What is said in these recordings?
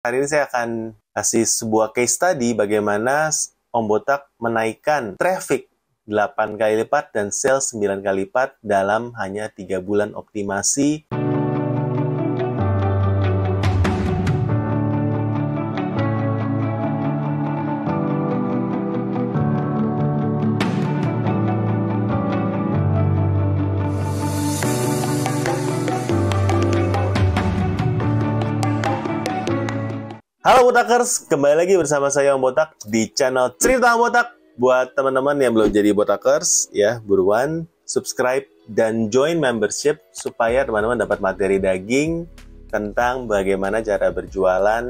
Hari ini saya akan kasih sebuah case study bagaimana Om Botak menaikkan traffic 8 kali lipat dan sales 9 kali lipat dalam hanya 3 bulan optimasi. Halo Botakers, kembali lagi bersama saya Om Botak di channel Cerita Om Botak. Buat teman-teman yang belum jadi Botakers, ya buruan subscribe dan join membership supaya teman-teman dapat materi daging tentang bagaimana cara berjualan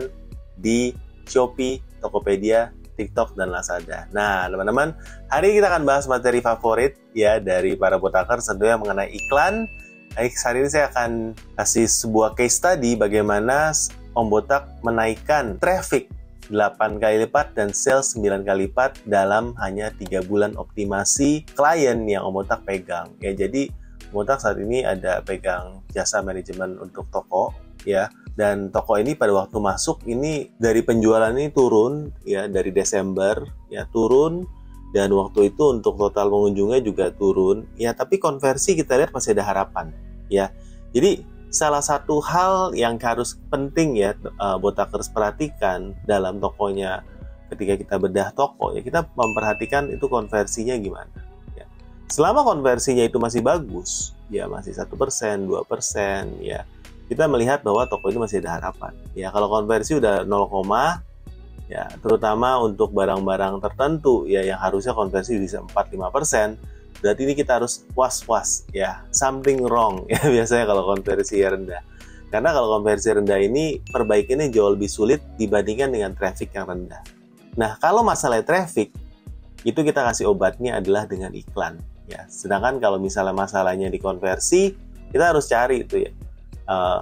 di Shopee, Tokopedia, TikTok, dan Lazada. Nah, teman-teman, hari ini kita akan bahas materi favorit ya dari para Botakers tentunya mengenai iklan. Hari ini saya akan kasih sebuah case study bagaimana Om Botak menaikkan traffic 8 kali lipat dan sales 9 kali lipat dalam hanya 3 bulan optimasi klien yang Om Botak pegang. Ya, jadi Om Botak saat ini ada pegang jasa manajemen untuk toko ya. Dan toko ini pada waktu masuk ini dari penjualan ini turun ya, dari Desember ya turun, dan waktu itu untuk total pengunjungnya juga turun. Ya, tapi konversi kita lihat masih ada harapan ya. Jadi salah satu hal yang harus penting ya Botakers perhatikan dalam tokonya ketika kita bedah toko ya, kita memperhatikan itu konversinya gimana ya. Selama konversinya itu masih bagus ya, masih 1%, 2% ya, kita melihat bahwa toko ini masih ada harapan ya. Kalau konversi udah 0, ya terutama untuk barang-barang tertentu ya yang harusnya konversi bisa 4-5%, berarti ini kita harus was-was ya, something wrong ya biasanya kalau konversi rendah. Karena kalau konversi rendah ini perbaikannya jauh lebih sulit dibandingkan dengan traffic yang rendah. Nah, kalau masalah traffic itu kita kasih obatnya adalah dengan iklan ya. Sedangkan kalau misalnya masalahnya di konversi, kita harus cari itu ya.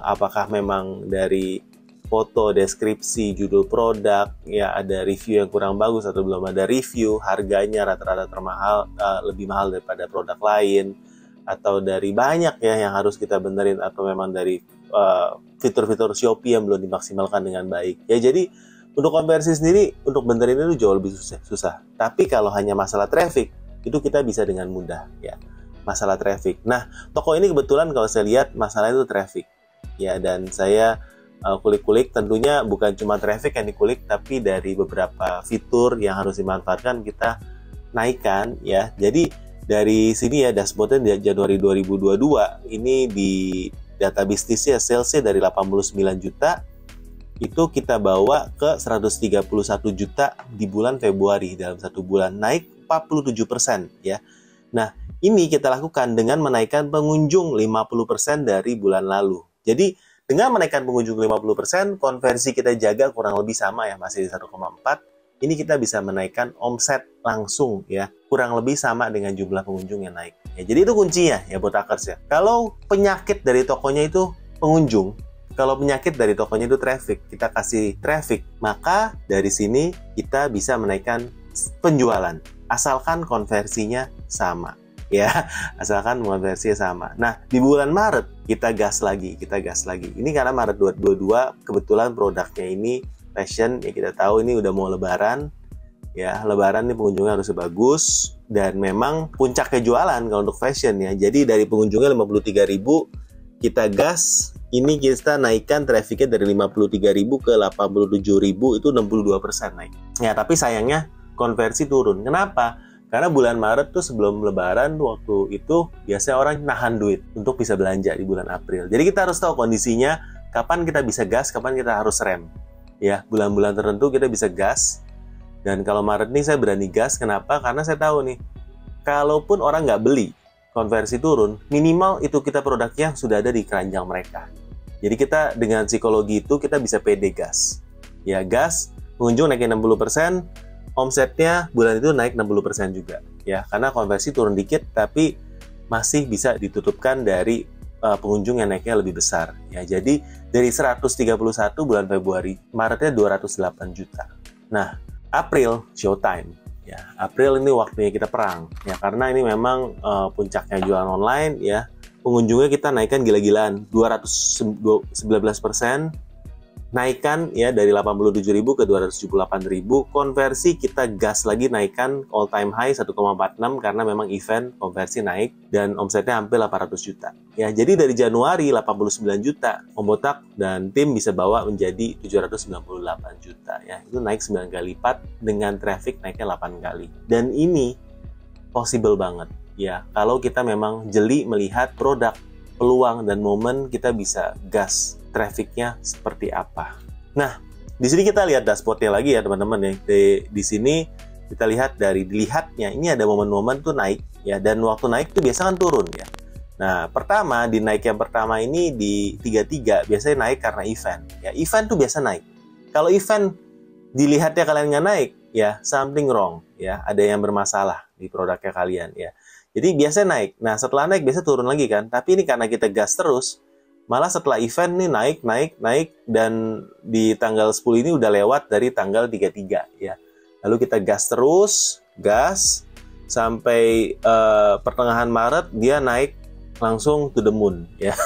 Apakah memang dari foto, deskripsi, judul produk, ya ada review yang kurang bagus atau belum ada review, harganya rata-rata termahal, lebih mahal daripada produk lain, atau dari banyak ya yang harus kita benerin, atau memang dari fitur-fitur Shopee yang belum dimaksimalkan dengan baik. Ya, jadi untuk konversi sendiri, untuk benerin itu jauh lebih susah. Tapi kalau hanya masalah traffic, itu kita bisa dengan mudah ya. Masalah traffic. Nah, toko ini kebetulan kalau saya lihat masalahnya itu traffic. Ya, dan saya kulik-kulik, tentunya bukan cuma traffic yang dikulik, tapi dari beberapa fitur yang harus dimanfaatkan kita naikkan ya. Jadi dari sini ya dashboardnya di Januari 2022 ini di data bisnisnya salesnya dari 89 juta itu kita bawa ke 131 juta di bulan Februari, dalam 1 bulan naik 47% ya. Nah, ini kita lakukan dengan menaikkan pengunjung 50% dari bulan lalu. Jadi dengan menaikkan pengunjung 50%, konversi kita jaga kurang lebih sama ya, masih di 1,4. Ini kita bisa menaikkan omset langsung ya, kurang lebih sama dengan jumlah pengunjung yang naik. Ya, jadi itu kuncinya ya Botakers ya. Kalau penyakit dari tokonya itu pengunjung, kalau penyakit dari tokonya itu traffic, kita kasih traffic, maka dari sini kita bisa menaikkan penjualan, asalkan konversinya sama. Ya, asalkan konversinya sama. Nah, di bulan Maret kita gas lagi. Ini karena Maret 2022 kebetulan produknya ini fashion ya, kita tahu ini udah mau lebaran. Ya, lebaran nih pengunjungnya harus bagus dan memang puncaknya jualan kalau untuk fashion ya. Jadi dari pengunjungnya 53.000 kita gas, ini kita naikkan trafficnya dari 53.000 ke 87.000, itu 62% naik. Ya, tapi sayangnya konversi turun. Kenapa? Karena bulan Maret tuh sebelum lebaran waktu itu biasanya orang nahan duit untuk bisa belanja di bulan April. Jadi kita harus tahu kondisinya, kapan kita bisa gas, kapan kita harus rem. Ya, bulan-bulan tertentu kita bisa gas. Dan kalau Maret nih saya berani gas, kenapa? Karena saya tahu nih, kalaupun orang nggak beli, konversi turun, minimal itu kita produknya sudah ada di keranjang mereka. Jadi kita dengan psikologi itu kita bisa pede gas. Ya, gas, pengunjung naikin 60%, omsetnya bulan itu naik 60% juga ya, karena konversi turun dikit tapi masih bisa ditutupkan dari pengunjung yang naiknya lebih besar ya. Jadi dari 131 bulan Februari, Maretnya 208 juta. Nah, April showtime ya. April ini waktunya kita perang ya, karena ini memang puncaknya jualan online ya. Pengunjungnya kita naikkan gila-gilaan 219%, naikkan ya dari 87.000 ke 278.000, konversi kita gas lagi naikkan all time high 1,46 karena memang event konversi naik dan omsetnya hampir 800 juta. Ya, jadi dari Januari 89 juta, Om Botak dan tim bisa bawa menjadi 798 juta ya. Itu naik 9 kali lipat dengan traffic naiknya 8 kali. Dan ini possible banget ya. Kalau kita memang jeli melihat produk, peluang dan momen, kita bisa gas trafficnya seperti apa. Nah, di sini kita lihat dashboardnya lagi ya teman-teman ya. Di sini kita lihat dari dilihatnya ini ada momen-momen tuh naik ya, dan waktu naik tuh biasa kan turun ya. Nah, pertama di naik yang pertama ini di 33 biasanya naik karena event. Ya, event tuh biasa naik. Kalau event dilihatnya kalian nggak naik, ya something wrong ya, ada yang bermasalah di produknya kalian ya. Jadi biasanya naik. Nah, setelah naik biasa turun lagi kan. Tapi ini karena kita gas terus, malah setelah event nih naik dan di tanggal 10 ini udah lewat dari tanggal 33 ya. Lalu kita gas terus, sampai pertengahan Maret dia naik langsung to the moon ya.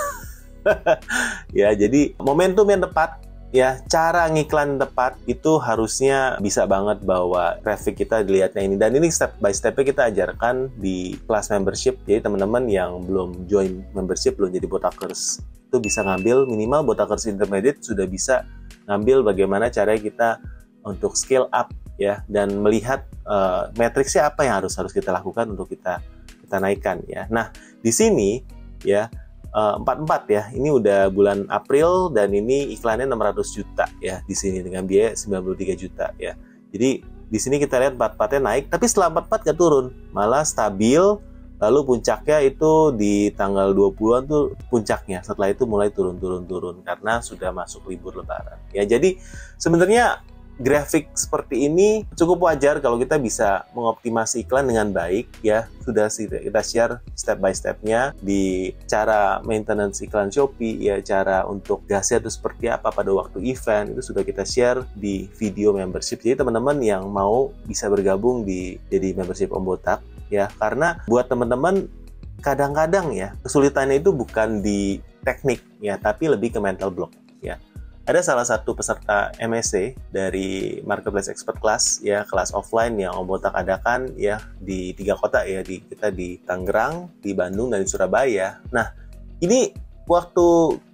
Ya, jadi momentum yang tepat ya, cara ngiklan tepat itu harusnya bisa banget bahwa traffic kita dilihatnya ini. Dan ini step by step-nya kita ajarkan di kelas membership. Jadi teman-teman yang belum join membership, belum jadi Botakers, itu bisa ngambil minimal Botakers Intermediate, sudah bisa ngambil bagaimana cara kita untuk scale up ya, dan melihat matriksnya apa yang harus kita lakukan untuk kita naikkan ya. Nah, di sini ya 44 ya, ini udah bulan April dan ini iklannya 600 juta ya di sini dengan biaya 93 juta ya. Jadi di sini kita lihat 44-nya naik, tapi setelah 44 gak turun, malah stabil. Lalu puncaknya itu di tanggal 20-an tuh puncaknya. Setelah itu mulai turun karena sudah masuk libur Lebaran. Ya, jadi sebenarnya grafik seperti ini cukup wajar kalau kita bisa mengoptimasi iklan dengan baik ya. Sudah kita share step by step-nya di cara maintenance iklan Shopee ya, cara untuk gasnya itu seperti apa pada waktu event, itu sudah kita share di video membership. Jadi teman-teman yang mau bisa bergabung jadi membership Om Botak ya, karena buat teman-teman kadang-kadang ya kesulitannya itu bukan di teknik ya, tapi lebih ke mental block ya. Ada salah satu peserta MSC dari Marketplace Expert Class ya, kelas offline yang Om Botak adakan ya di 3 kota ya, kita di Tangerang, di Bandung, dan di Surabaya. Nah, ini waktu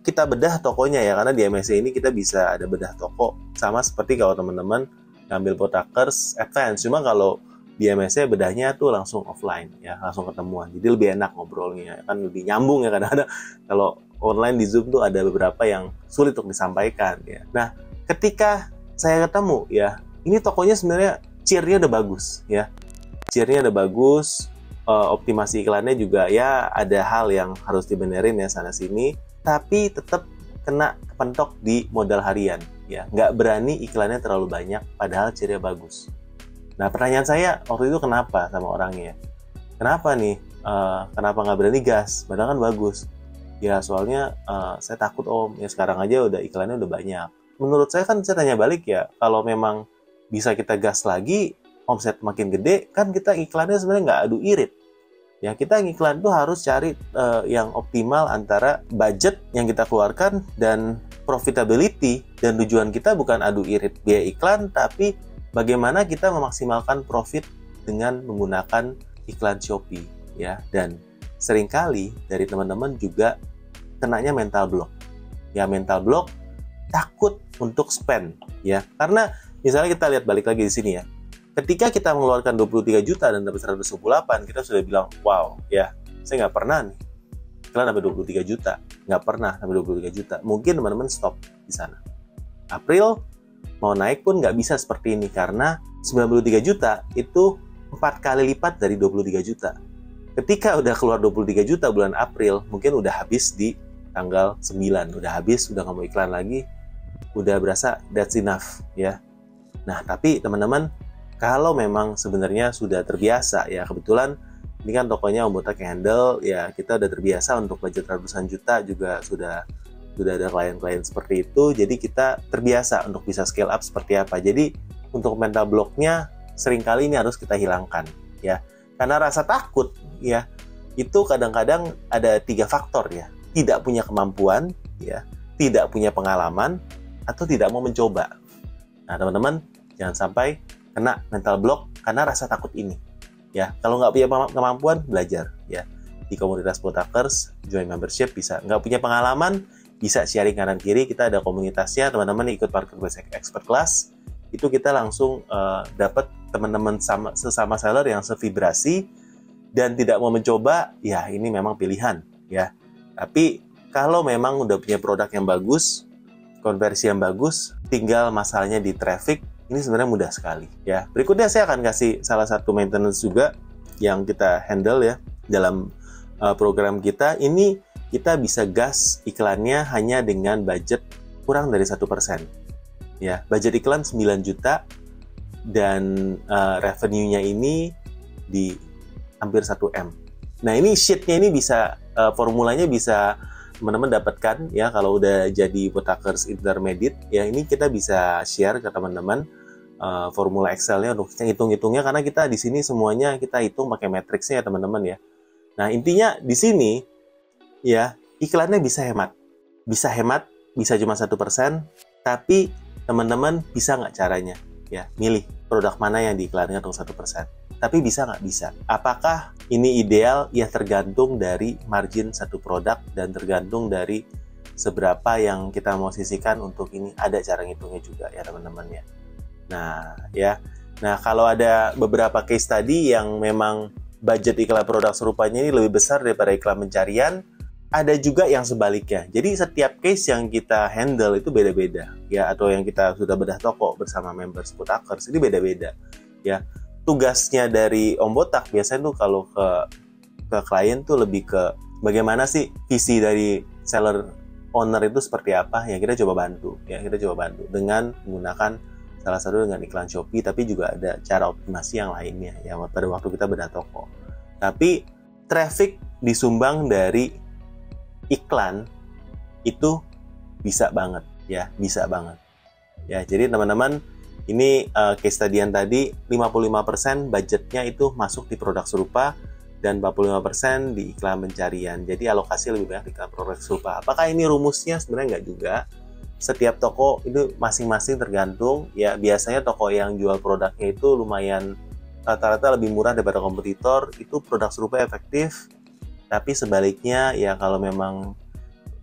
kita bedah tokonya ya, karena di MSC ini kita bisa ada bedah toko sama seperti kalau teman-teman ngambil Botakers Advance. Cuma kalau di MSC bedahnya tuh langsung offline ya, langsung ketemuan. Jadi lebih enak ngobrolnya, kan lebih nyambung ya. Kadang-kadang kalau online di Zoom tuh ada beberapa yang sulit untuk disampaikan ya. Nah, ketika saya ketemu ya, ini tokonya sebenarnya cheer-nya udah bagus ya. Cheer-nya udah bagus, optimasi iklannya juga ya ada hal yang harus dibenerin ya sana sini, tapi tetap kena kepentok di modal harian ya. Nggak berani iklannya terlalu banyak padahal cheer-nya bagus. Nah, pertanyaan saya waktu itu kenapa sama orangnya? Kenapa nih? Kenapa nggak berani gas? Padahal kan bagus. Ya soalnya saya takut Om, ya sekarang aja udah iklannya udah banyak. Menurut saya kan saya tanya balik ya, kalau memang bisa kita gas lagi, omset makin gede, kan kita iklannya sebenarnya nggak adu irit. Ya kita iklan tuh harus cari yang optimal antara budget yang kita keluarkan dan profitability, dan tujuan kita bukan adu irit biaya iklan, tapi bagaimana kita memaksimalkan profit dengan menggunakan iklan Shopee ya. Dan seringkali dari teman-teman juga kenanya mental block. Ya, mental block, takut untuk spend ya. Karena misalnya kita lihat balik lagi di sini ya. Ketika kita mengeluarkan 23 juta dan dapat 128, kita sudah bilang, wow ya, saya nggak pernah nih iklan sampai 23 juta. Nggak pernah sampai 23 juta. Mungkin teman-teman stop di sana. April mau naik pun nggak bisa seperti ini, karena 93 juta itu 4 kali lipat dari 23 juta. Ketika udah keluar 23 juta bulan April, mungkin udah habis di tanggal 9, udah habis, udah nggak mau iklan lagi, udah berasa that's enough ya. Nah, tapi teman-teman, kalau memang sebenarnya sudah terbiasa ya, kebetulan ini kan tokonya Om Botak handle ya, kita udah terbiasa untuk budget ratusan juta, juga sudah ada klien-klien seperti itu, jadi kita terbiasa untuk bisa scale up seperti apa. Jadi untuk mental blocknya seringkali ini harus kita hilangkan ya, karena rasa takut ya itu kadang-kadang ada 3 faktor ya. Tidak punya kemampuan ya, tidak punya pengalaman, atau tidak mau mencoba. Nah, teman-teman, jangan sampai kena mental block karena rasa takut ini. Ya, kalau nggak punya kemampuan, belajar. Ya, di komunitas Botakers, join membership bisa. Nggak punya pengalaman, bisa sharing kanan kiri. Kita ada komunitasnya, teman-teman ikut Marketplace Expert Class. Itu kita langsung dapat teman-teman sesama seller yang sevibrasi dan tidak mau mencoba. Ya, ini memang pilihan. Ya, tapi kalau memang udah punya produk yang bagus, konversi yang bagus, tinggal masalahnya di traffic, ini sebenarnya mudah sekali. Ya, berikutnya saya akan kasih salah satu maintenance juga yang kita handle ya dalam program kita. Ini kita bisa gas iklannya hanya dengan budget kurang dari 1%. Ya, budget iklan 9 juta dan revenue-nya ini di hampir 1 M. Nah, ini sheet-nya ini bisa formulanya bisa teman-teman dapatkan ya kalau udah jadi Botakers Intermediate ya. Ini kita bisa share ke teman-teman formula Excel-nya untuk hitung-hitungnya, karena kita di sini semuanya kita hitung pakai matriksnya ya teman-teman ya. Nah, intinya di sini ya iklannya bisa hemat, bisa cuma 1%, tapi teman-teman bisa nggak caranya ya milih produk mana yang diiklankan untuk 1%. Tapi bisa nggak? Bisa. Apakah ini ideal? Ya tergantung dari margin satu produk dan tergantung dari seberapa yang kita mau sisihkan untuk ini. Ada cara ngitungnya juga ya teman-teman ya. Nah ya, kalau ada beberapa case study yang memang budget iklan produk serupanya ini lebih besar daripada iklan pencarian, ada juga yang sebaliknya. Jadi setiap case yang kita handle itu beda-beda ya, atau yang kita sudah bedah toko bersama members Botakers ini beda-beda ya. Tugasnya dari Om Botak biasanya tuh kalau ke klien tuh lebih ke bagaimana sih visi dari seller owner itu seperti apa ya, kita coba bantu dengan menggunakan salah satu dengan iklan Shopee, tapi juga ada cara optimasi yang lainnya ya pada waktu kita bedah toko. Tapi traffic disumbang dari iklan itu bisa banget ya, jadi teman-teman ini case study-an tadi 55% budgetnya itu masuk di produk serupa dan 45% di iklan pencarian. Jadi alokasi lebih banyak di iklan produk serupa. Apakah ini rumusnya? Sebenarnya nggak juga. Setiap toko itu masing-masing tergantung. Ya biasanya toko yang jual produknya itu lumayan rata-rata lebih murah daripada kompetitor. Itu produk serupa efektif. Tapi sebaliknya ya kalau memang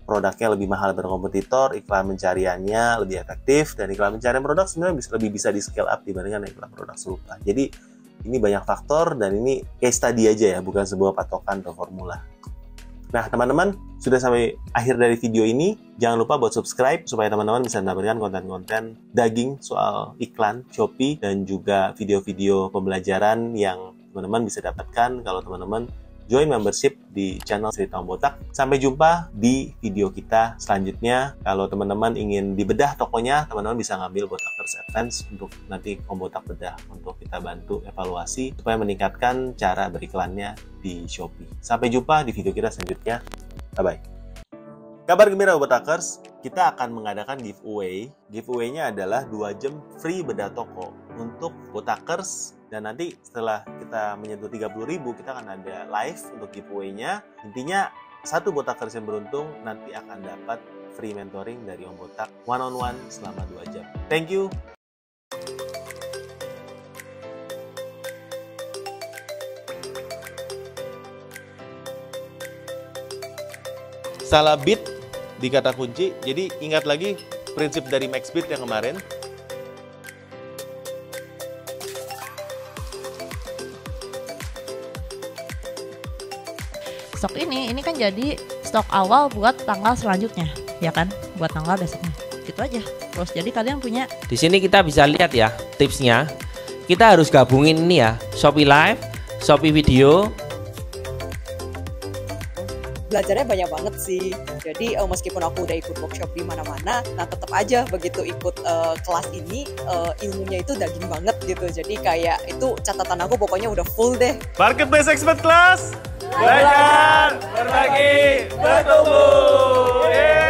produknya lebih mahal daripada kompetitor, iklan pencariannya lebih efektif, dan iklan pencarian produk sebenarnya lebih bisa di scale up dibandingkan iklan produk serupa. Jadi ini banyak faktor dan ini case study aja ya, bukan sebuah patokan atau formula. Nah teman-teman, sudah sampai akhir dari video ini, jangan lupa buat subscribe supaya teman-teman bisa mendapatkan konten-konten daging soal iklan Shopee dan juga video-video pembelajaran yang teman-teman bisa dapatkan kalau teman-teman join membership di channel Cerita Om Botak. Sampai jumpa di video kita selanjutnya. Kalau teman-teman ingin dibedah tokonya, teman-teman bisa ngambil Botakers Advance untuk nanti Om Botak bedah untuk kita bantu evaluasi supaya meningkatkan cara beriklannya di Shopee. Sampai jumpa di video kita selanjutnya. Bye-bye. Kabar gembira Botakers, kita akan mengadakan giveaway. Giveaway-nya adalah 2 jam free bedah toko untuk Botakers. Dan nanti setelah kita menyentuh 30.000, kita akan ada live untuk giveaway-nya. Intinya, satu Botakers yang beruntung nanti akan dapat free mentoring dari Om Botak one-on-one selama 2 jam. Thank you. Salah bit di kata kunci, jadi ingat lagi prinsip dari max bit yang kemarin. Stok ini kan jadi stok awal buat tanggal selanjutnya, ya kan? Buat tanggal besoknya. Gitu aja. Terus jadi kalian punya. Di sini kita bisa lihat ya tipsnya. Kita harus gabungin ini ya, Shopee Live, Shopee Video. Belajarnya banyak banget sih. Jadi meskipun aku udah ikut workshop di mana-mana, nah tetap aja begitu ikut kelas ini ilmunya itu daging banget gitu. Jadi kayak itu catatan aku pokoknya udah full deh. Marketplace Expert Class. Belajar, berbagi, bertumbuh. Yeay.